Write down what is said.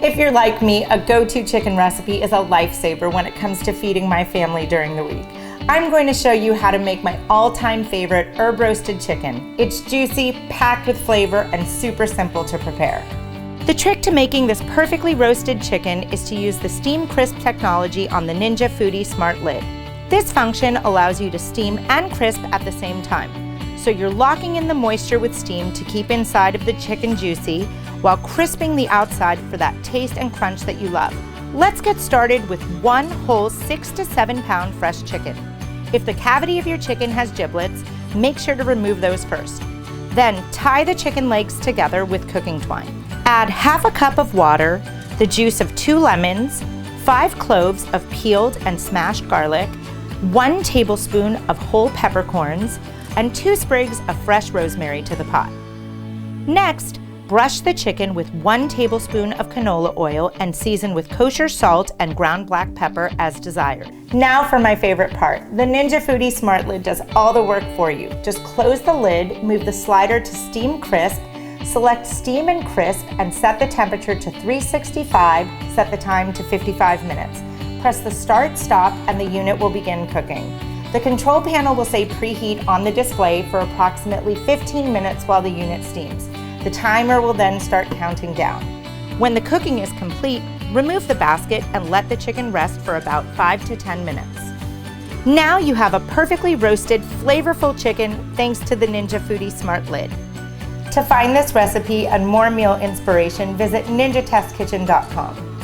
If you're like me, a go-to chicken recipe is a lifesaver when it comes to feeding my family during the week. I'm going to show you how to make my all-time favorite herb roasted chicken. It's juicy, packed with flavor, and super simple to prepare. The trick to making this perfectly roasted chicken is to use the Steam Crisp technology on the Ninja Foodi SmartLid. This function allows you to steam and crisp at the same time. So you're locking in the moisture with steam to keep inside of the chicken juicy while crisping the outside for that taste and crunch that you love. Let's get started with one whole 6 to 7 pound fresh chicken. If the cavity of your chicken has giblets, make sure to remove those first. Then tie the chicken legs together with cooking twine. Add half a cup of water, the juice of 2 lemons, 5 cloves of peeled and smashed garlic, 1 tablespoon of whole peppercorns, and 2 sprigs of fresh rosemary to the pot. Next, brush the chicken with 1 tablespoon of canola oil and season with kosher salt and ground black pepper as desired. Now for my favorite part. The Ninja Foodi SmartLid does all the work for you. Just close the lid, move the slider to Steam Crisp, select Steam and Crisp, and set the temperature to 365, set the time to 55 minutes. Press the Start Stop and the unit will begin cooking. The control panel will say preheat on the display for approximately 15 minutes while the unit steams. The timer will then start counting down. When the cooking is complete, remove the basket and let the chicken rest for about 5 to 10 minutes. Now you have a perfectly roasted, flavorful chicken thanks to the Ninja Foodi SmartLid. To find this recipe and more meal inspiration, visit ninjatestkitchen.com.